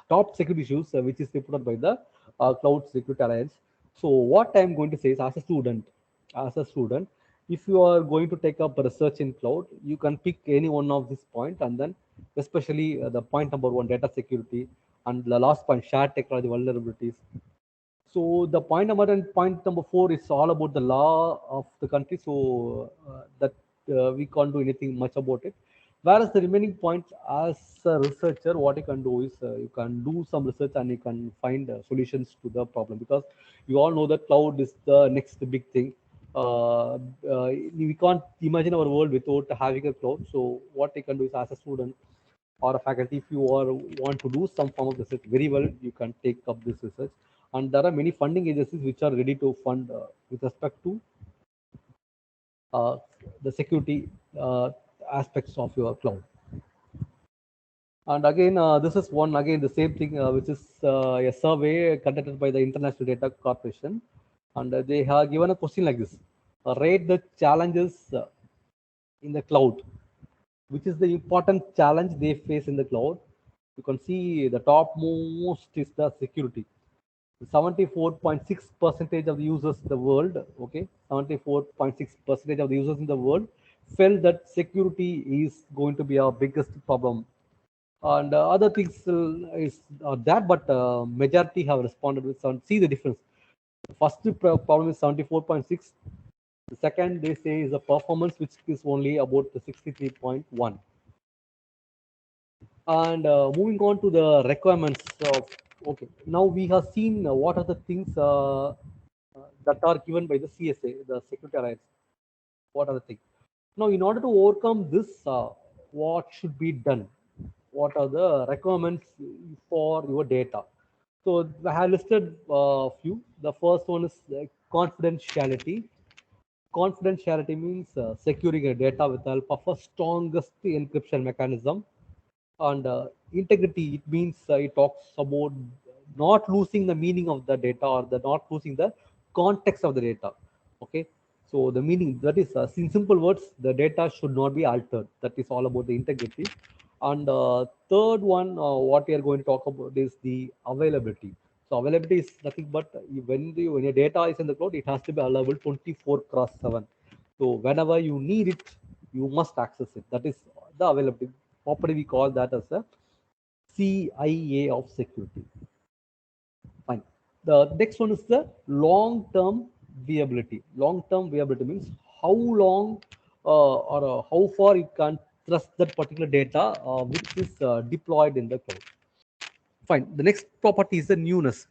top security issues which is reported by the Cloud Security Alliance. So what I'm going to say is, as a student, if you are going to take up research in cloud, you can pick any one of this point, and then especially the point number one, data security, and the last point, shared technology vulnerabilities. So the point number four is all about the law of the country. So that we can't do anything much about it. Whereas the remaining points, as a researcher, what you can do is you can do some research and you can find solutions to the problem, because you all know that cloud is the next big thing. We can't imagine our world without having a cloud. So what you can do is, as a student or a faculty, if you are want to do some form of research very well, you can take up this research. And there are many funding agencies which are ready to fund with respect to uh, the security aspects of your cloud. And again, this is one, again, the same thing, which is a survey conducted by the International Data Corporation. And they have given a question like this: rate the challenges in the cloud. Which is the important challenge they face in the cloud? You can see the top most is the security. 74.6 percentage of the users in the world, okay, 74.6 percentage of the users in the world felt that security is going to be our biggest problem. And other things is that, but majority have responded with some. See the difference. The first problem is 74.6. The second, they say, is the performance, which is only about the 63.1. And moving on to the requirements of, okay, now we have seen what are the things that are given by the CSA, the Security Alliance. What are the things? Now, in order to overcome this, what should be done? What are the requirements for your data? So I have listed a few. The first one is confidentiality. Confidentiality means securing a data with the help of a strongest encryption mechanism. And integrity, it means it talks about not losing the meaning of the data, or the not losing the context of the data. Okay, so the meaning, that is in simple words, the data should not be altered. That is all about the integrity. And third one, what we are going to talk about is the availability. So availability is nothing but when your data is in the cloud, it has to be available 24/7. So whenever you need it, you must access it. That is the availability. Properly, we call that as a CIA of security. Fine. The next one is the long-term viability. Long-term viability means how long or how far you can trust that particular data which is deployed in the cloud. Fine. The next property is the newness.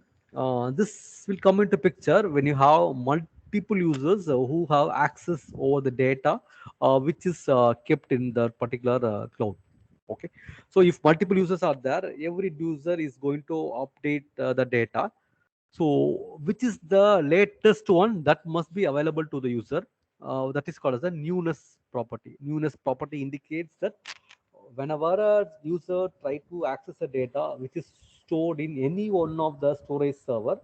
This will come into picture when you have multiple users who have access over the data which is kept in the particular cloud. Okay, so if multiple users are there, every user is going to update the data. So which is the latest one that must be available to the user? That is called as a newness property. Newness property indicates that whenever a user try to access a data which is stored in any one of the storage server,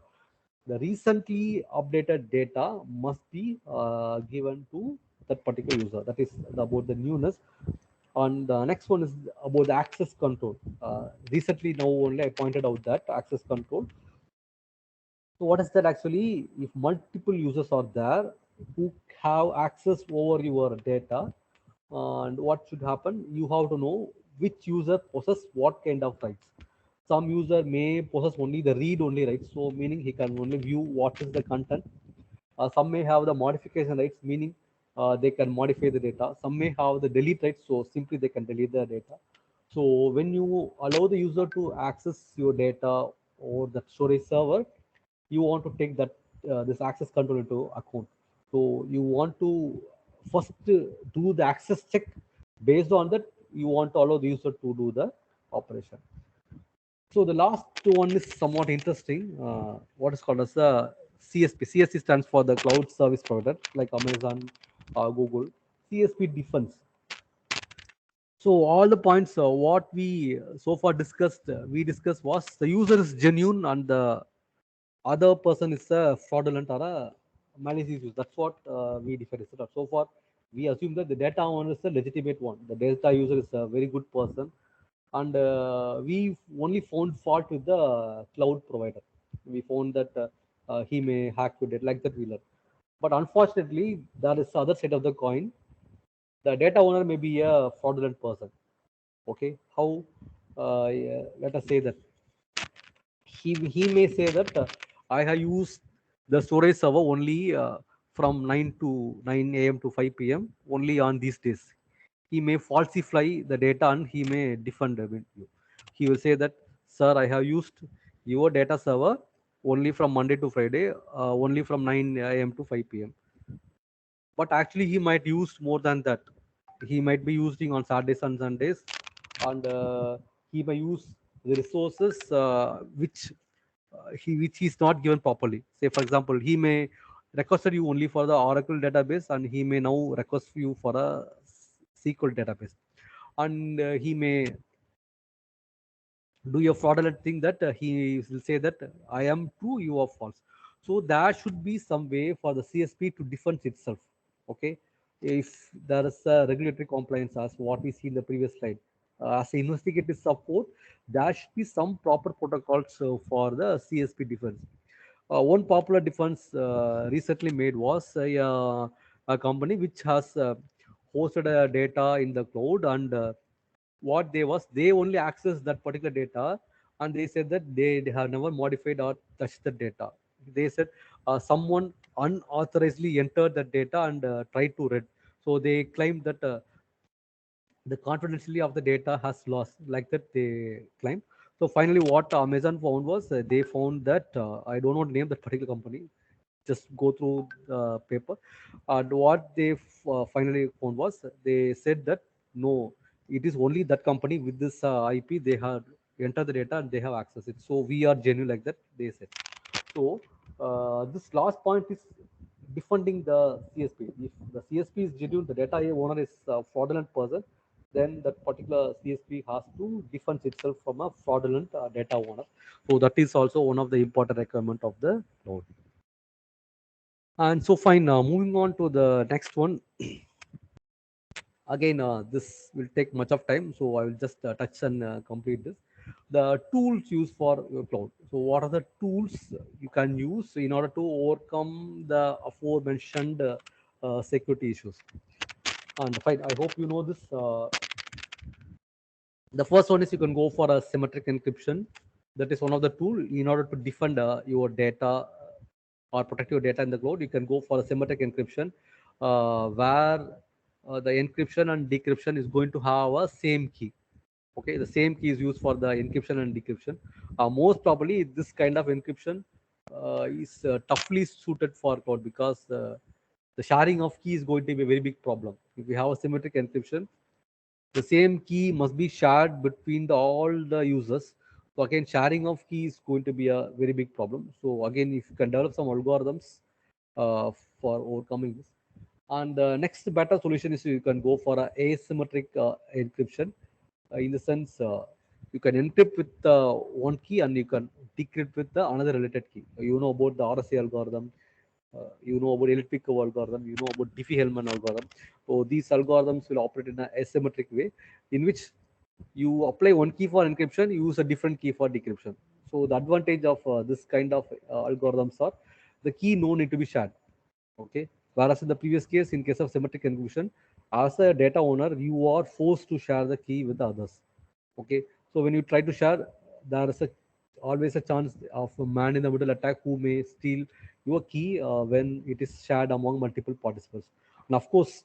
the recently updated data must be given to that particular user. That is about the newness. And the next one is about the access control. Recently, now only I pointed out that access control. So what is that actually? If multiple users are there who have access over your data, and what should happen? You have to know which user possess what kind of rights. Some user may possess only the read-only rights, so meaning he can only view what is the content. Some may have the modification rights, meaning they can modify the data. Some may have the delete rights, so simply they can delete the data. So when you allow the user to access your data or the storage server, you want to take that this access control into account. So you want to first do the access check. Based on that, you want to allow the user to do the operation. So the last one is somewhat interesting. What is called as the CSP. CSP stands for the cloud service provider, like Amazon, Google. CSP defense. So all the points what we so far discussed, we discussed was the user is genuine and the other person is a fraudulent or a malicious use. That's what we define. So far, we assume that the data owner is a legitimate one. The data user is a very good person, and we only found fault with the cloud provider. We found that he may hack your data, like that we learned. But unfortunately, that is the other side of the coin. The data owner may be a fraudulent person. Okay, how? Yeah, let us say that he may say that I have used the storage server only from 9 to 9 a.m. to 5 p.m. only on these days. He may falsify the data and he may defend you. He will say that, sir, I have used your data server only from Monday to Friday, only from 9 a.m. to 5 p.m. But actually he might use more than that. He might be using on Saturdays and Sundays, and he may use the resources which is not given properly. Say for example, he may requested you only for the Oracle database, and he may now request you for a SQL database, and he may do a fraudulent thing that he will say that I am true, you are false. So there should be some way for the CSP to defend itself. Okay, if there is a regulatory compliance as what we see in the previous slide, as investigative support, there should be some proper protocols for the CSP defense. One popular defense recently made was a company which has hosted data in the cloud, and what they was they only access that particular data, and they said that they have never modified or touched the data. They said someone unauthorizedly entered the data and tried to read. So they claimed that the confidentiality of the data has lost, like that they claim. So finally what Amazon found was they found that I don't want to name that particular company, just go through the paper. And what they finally found was they said that no, it is only that company with this IP, they have entered the data and they have access it, so we are genuine, like that they said. So this last point is defending the CSP. If the CSP is genuine, the data owner is a fraudulent person, then that particular CSP has to defend itself from a fraudulent data owner. So that is also one of the important requirement of the cloud. And so fine, moving on to the next one. Again, this will take much of time, so I will just touch and complete this. The tools used for your cloud. So what are the tools you can use in order to overcome the aforementioned security issues? And fine, I hope you know this. The first one is you can go for a symmetric encryption. That is one of the tool in order to defend your data or protect your data in the cloud. You can go for a symmetric encryption, where the encryption and decryption is going to have a same key. Okay, the same key is used for the encryption and decryption. Most probably this kind of encryption is toughly suited for cloud, because the sharing of key is going to be a very big problem. If we have a symmetric encryption, the same key must be shared between all the users. So again, sharing of key is going to be a very big problem. So again, if you can develop some algorithms for overcoming this. And the next better solution is you can go for a asymmetric encryption. In the sense, you can encrypt with one key and you can decrypt with the another related key. You know about the RSA algorithm, you know about elliptic algorithm, you know about Diffie-Hellman algorithm. So these algorithms will operate in an asymmetric way, in which you apply one key for encryption, you use a different key for decryption. So the advantage of this kind of algorithms are the key no need to be shared. Okay, whereas in the previous case, in case of symmetric encryption, as a data owner, you are forced to share the key with others. Okay, so when you try to share, there is always a chance of a man in the middle attack who may steal your key when it is shared among multiple participants. And of course,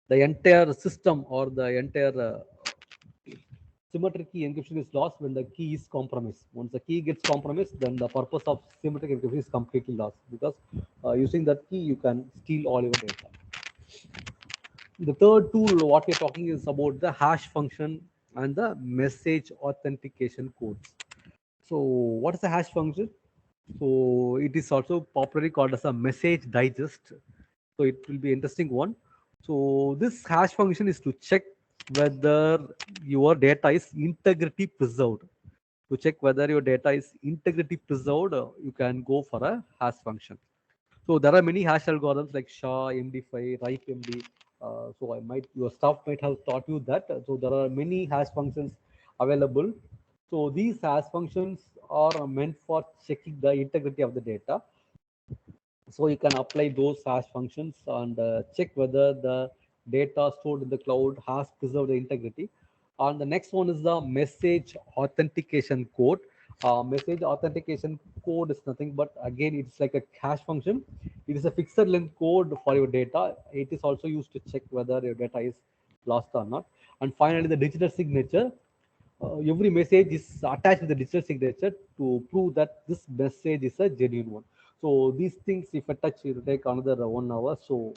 the entire system or the entire symmetric key encryption is lost when the key is compromised. Once the key gets compromised, then the purpose of symmetric encryption is completely lost, because using that key you can steal all your data. The third tool what we're talking is about the hash function and the message authentication codes. So what is the hash function? So it is also popularly called as a message digest. So it will be interesting one. So this hash function is to check whether your data is integrity preserved. To check whether your data is integrity preserved, you can go for a hash function. So there are many hash algorithms like SHA, MD5, RIPE MD. So your staff might have taught you that. So there are many hash functions available. So these hash functions are meant for checking the integrity of the data. So you can apply those hash functions and check whether the data stored in the cloud has preserved the integrity. And the next one is the message authentication code. Message authentication code is nothing but, again, it's like a hash function. It is a fixed length code for your data. It is also used to check whether your data is lost or not. And finally, the digital signature. Every message is attached with the digital signature to prove that this message is a genuine one. So these things, if I touch, it will take another 1 hour. So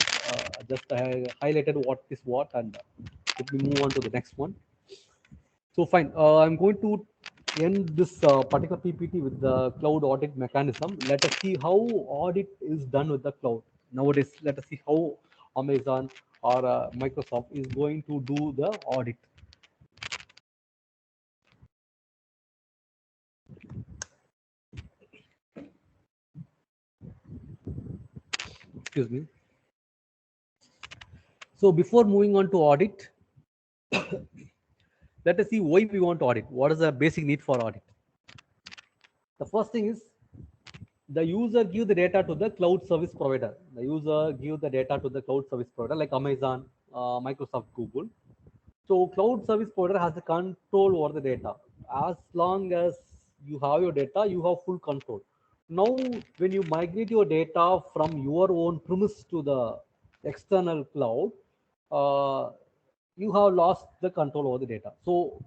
just I highlighted what is what, and let me move on to the next one. So fine, I'm going to end this particular PPT with the cloud audit mechanism. Let us see how audit is done with the cloud. Nowadays, let us see how Amazon or Microsoft is going to do the audit. Excuse me. So before moving on to audit, let us see why we want to audit. What is the basic need for audit? The first thing is the user give the data to the cloud service provider. The user give the data to the cloud service provider like Amazon, Microsoft, Google. So cloud service provider has the control over the data. As long as you have your data, you have full control. Now, when you migrate your data from your own premise to the external cloud, you have lost the control over the data. So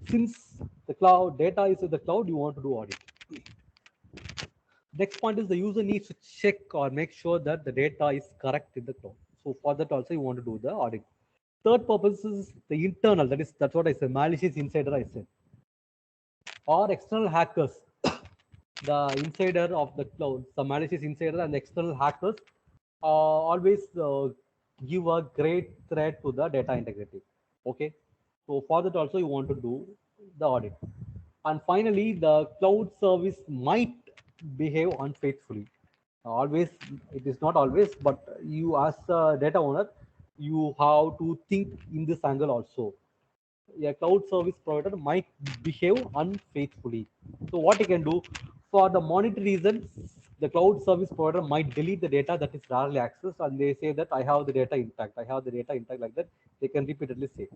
since the cloud data is in the cloud, you want to do audit. Next point is the user needs to check or make sure that the data is correct in the cloud. So for that also you want to do the audit. Third purpose is the internal, that's what I said, malicious insider I said. Or external hackers, the insider of the cloud, the malicious insider and the external hackers always give a great threat to the data integrity. Okay, so for that also you want to do the audit. And finally, the cloud service might behave unfaithfully. Always, it is not always, but you as a data owner, you have to think in this angle also. A cloud service provider might behave unfaithfully. So what you can do, for the monetary reasons, the cloud service provider might delete the data that is rarely accessed, and they say that I have the data intact. I have the data intact, like that. They can repeatedly say.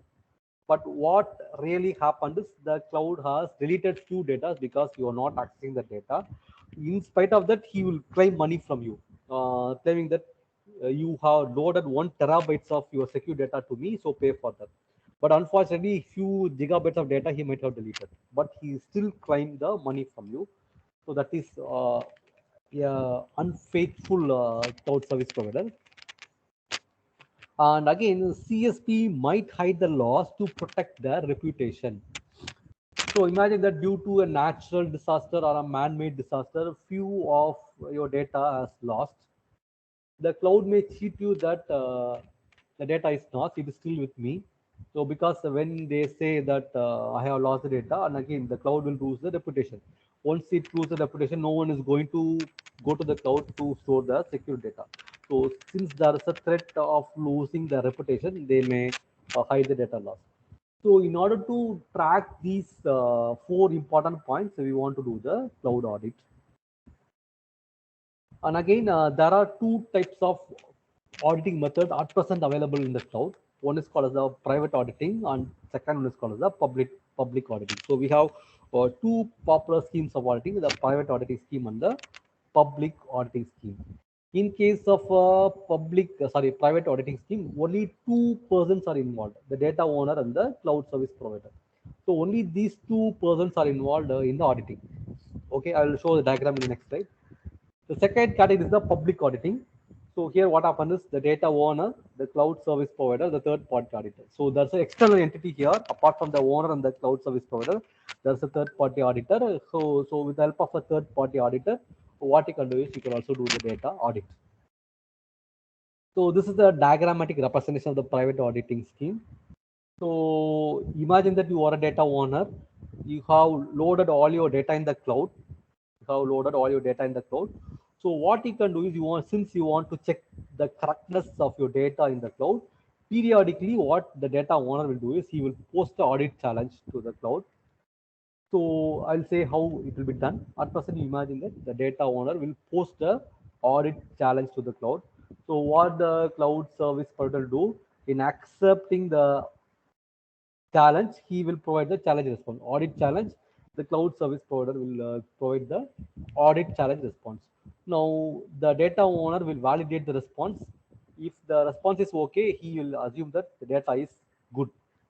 But what really happened is the cloud has deleted few data because you are not accessing the data. In spite of that, he will claim money from you, claiming that you have loaded 1 terabytes of your secure data to me, so pay for that. But unfortunately, few gigabytes of data he might have deleted, but he still claim the money from you. So that is unfaithful cloud service provider. And again, CSP might hide the laws to protect their reputation. So imagine that due to a natural disaster or a man-made disaster, few of your data is lost. The cloud may cheat you that the data is lost, it is still with me. So because when they say that I have lost the data, and again the cloud will lose the reputation. Once it loses the reputation, no one is going to go to the cloud to store the secure data. So since there is a threat of losing the reputation, they may hide the data loss. So in order to track these 4 important points, we want to do the cloud audit. And again, there are 2 types of auditing methods at present available in the cloud. One is called as the private auditing, and second one is called as the public auditing. So we have 2 popular schemes of auditing: the private auditing scheme and the public auditing scheme. In case of private auditing scheme, only 2 persons are involved: the data owner and the cloud service provider. So only these 2 persons are involved in the auditing. Okay, I will show the diagram in the next slide. The second category is the public auditing. So here what happens is the data owner, the cloud service provider, the third party auditor. So there's an external entity here, apart from the owner and the cloud service provider, there's a third party auditor. So with the help of a third party auditor, what you can do is you can also do the data audit. So this is the diagrammatic representation of the private auditing scheme. So imagine that you are a data owner, you have loaded all your data in the cloud. So what you can do is since you want to check the correctness of your data in the cloud, periodically what the data owner will do is he will post the audit challenge to the cloud. So I'll say how it will be done. At present, you imagine that the data owner will post a audit challenge to the cloud. So what the cloud service provider do in accepting the challenge, he will provide the challenge response. Audit challenge, the cloud service provider will provide the audit challenge response. Now the data owner will validate the response. If the response is okay, he will assume that the data is good,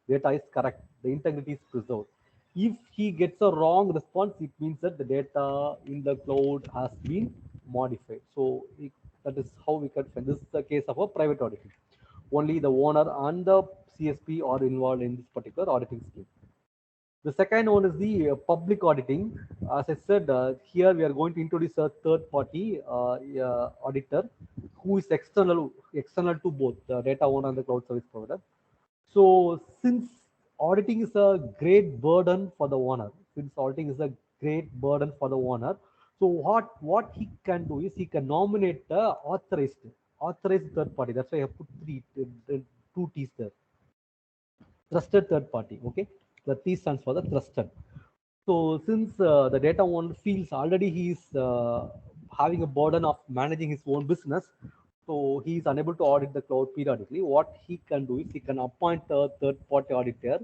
data is correct, the integrity is preserved. If he gets a wrong response, it means that the data in the cloud has been modified. So that is how we can find. This is the case of a private auditing. Only the owner and the CSP are involved in this particular auditing scheme. The second one is the public auditing. As I said, here we are going to introduce a third-party auditor who is external to both the data owner and the cloud service provider. So since auditing is a great burden for the owner, so what he can do is he can nominate the authorized third party. That's why I have put two T's there. Trusted third party. Okay, the T stands for the trusted. So since the data owner feels already he is having a burden of managing his own business, so he is unable to audit the cloud periodically. What he can do is he can appoint a third-party auditor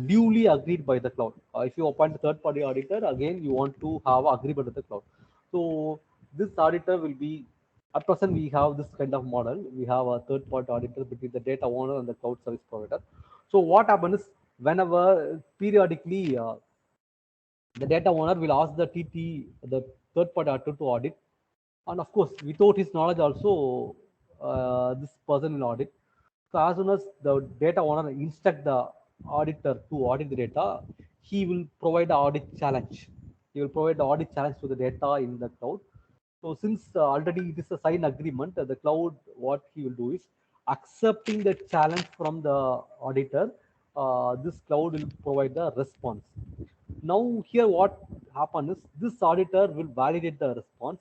duly agreed by the cloud. If you appoint a third-party auditor, again you want to have agreement with the cloud. So this auditor will be, at present we have this kind of model. We have a third-party auditor between the data owner and the cloud service provider. So what happens is whenever periodically the data owner will ask the the third-party auditor to audit, and of course without his knowledge also this person will audit. So as soon as the data owner instruct the auditor to audit the data, he will provide the audit challenge. He will provide the audit challenge to the data in the cloud. So since already it is a signed agreement, the cloud, what he will do is accepting the challenge from the auditor, this cloud will provide the response. Now here what happens is this auditor will validate the response.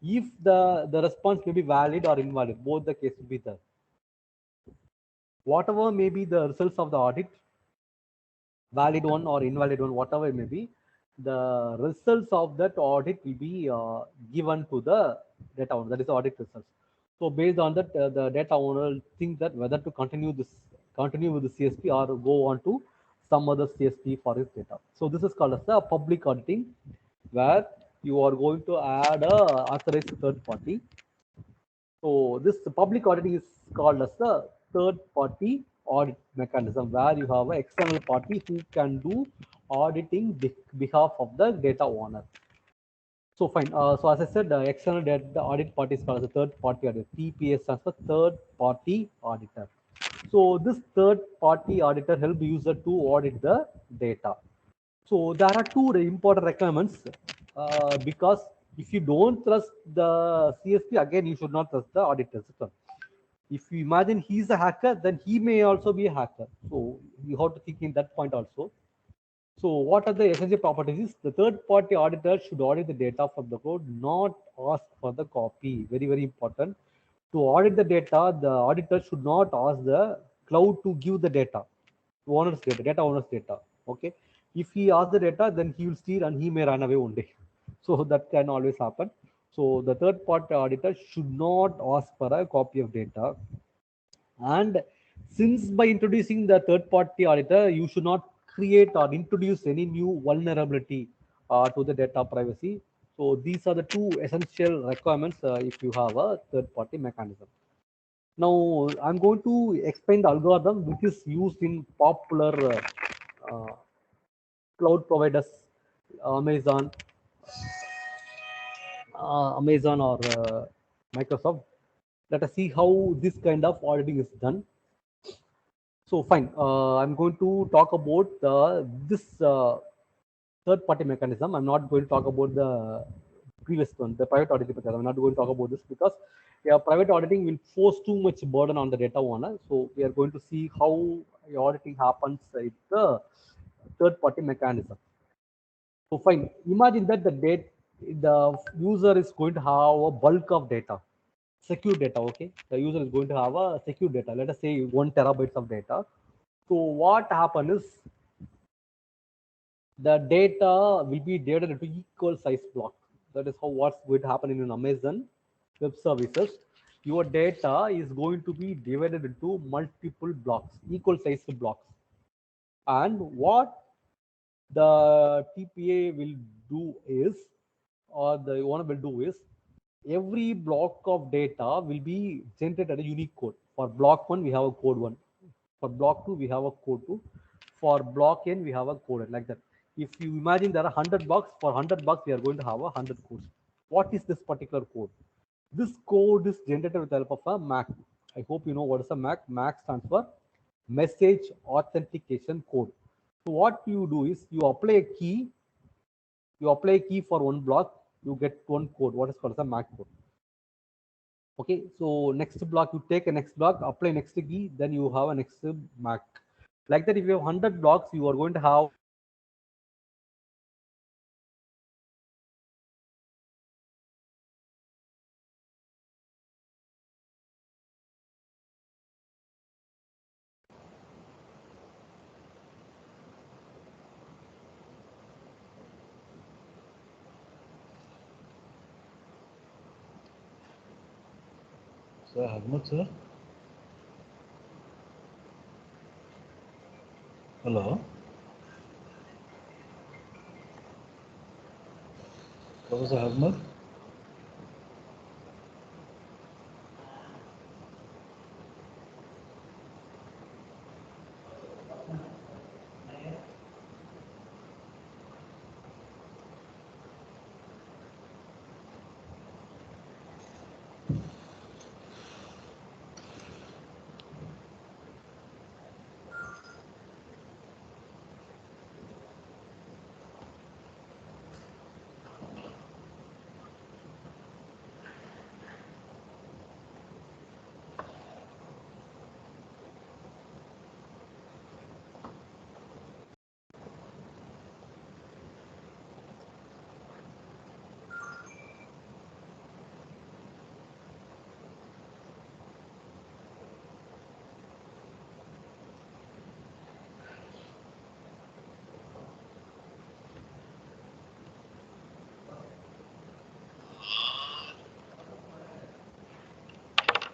If the response may be valid or invalid, both the case will be there. Whatever may be the results of the audit, valid one or invalid one, whatever it may be, the results of that audit will be given to the data owner. That is the audit results. So based on that, the data owner thinks that whether to continue with the CSP or go on to some other CSP for his data. So this is called as the public auditing, where you are going to add a authorized third party. So this public auditing is called as the third party audit mechanism, where you have an external party who can do auditing behalf of the data owner. So fine. So as I said, the external data audit party is called as a third party auditor. TPS stands for third party auditor. So this third party auditor helps the user to audit the data. So there are two important requirements because if you don't trust the CSP, again you should not trust the auditor system. If you imagine he's a hacker, then he may also be a hacker. So you have to think in that point also. So what are the essential properties? The third party auditor should audit the data from the code, not ask for the copy. Very, very important. To audit the data, the auditor should not ask the cloud to give the data, data owner's data. Okay. If he asks the data, then he will steal and he may run away one day. So that can always happen. So the third party auditor should not ask for a copy of data. And since by introducing the third party auditor, you should not create or introduce any new vulnerability to the data privacy. So these are the two essential requirements if you have a third party mechanism. Now I'm going to explain the algorithm which is used in popular cloud providers, Amazon, Amazon or Microsoft. Let us see how this kind of auditing is done. So fine, I'm going to talk about this third-party mechanism. I'm not going to talk about the previous one, the private auditing mechanism. I'm not going to talk about this because private auditing will force too much burden on the data owner. So we are going to see how auditing happens with the third-party mechanism. So fine, imagine that the the user is going to have a bulk of data, secure data. Okay, the user is going to have a secure data. Let us say 1 terabytes of data. So what happens is the data will be divided into equal size blocks. That is how what's going to happen in an Amazon Web Services. Your data is going to be divided into multiple blocks, equal size blocks. And what the TPA will do is, or the owner will do is, every block of data will be generated a unique code. For block 1, we have a code 1. For block 2, we have a code 2. For block n, we have a code like that. If you imagine there are 100 blocks, for 100 blocks, we are going to have 100 codes. What is this particular code? This code is generated with the help of a MAC. I hope you know what is a MAC. MAC stands for Message Authentication Code. So what you do is you apply a key. You apply a key for one block, you get one code. What is called as a MAC code. Okay, so next block, you take a next block, apply next key, then you have a next MAC. Like that, if you have 100 blocks, you are going to have Sir, Ahmed, sir. Hello. Professor Ahmed.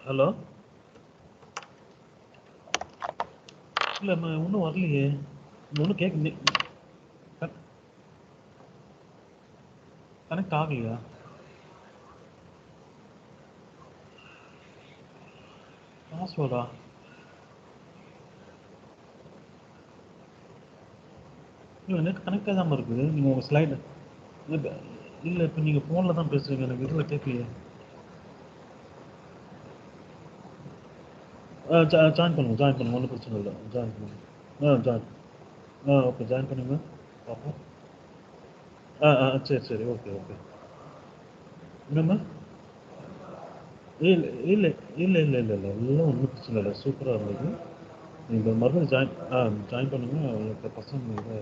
Hello இல்லை ஒன்றும் வரலையே, ஒன்றும் கேட்க connect ஆகலையா? பாஸ்வேர்டா? இல்லை net connect ஆகாமல் இருக்குது. நீங்கள் உங்கள் ஸ்லைடு இல்லை, இப்போ நீங்கள் ஃபோனில் தான் பேசுகிறீங்க, எனக்கு இதில் கேட்கலையே. ஜாயின் பண்ணுங்க, ஒன்றும் பிரச்சனை இல்லை, ஜாயின் பண்ணுங்க. ஜாயின் ஓகே, ஜாயின் பண்ணுங்க பார்ப்போம். சரி ஓகே. என்னம்மா? இல்லை இல்லை இல்லை இல்லை இல்லை இல்லை எல்லாம் ஒன்றும் பிரச்சனை இல்லை, சூப்பராக இருந்தது. நீங்கள் மறுபடியும் ஜாயின் பண்ணுங்கள். உங்களுக்கு பசங்க இதாக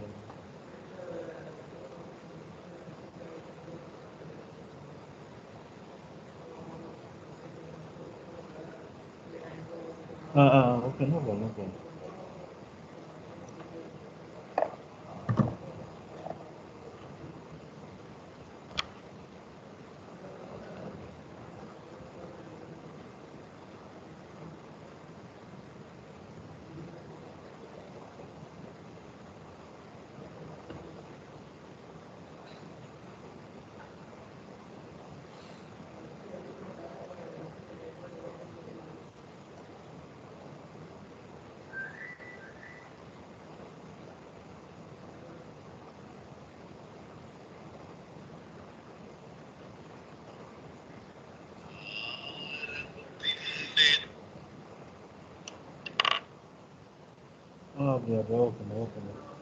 ஓகே, நோ ப்ராப்ளம். அப்படியா? ஓகே.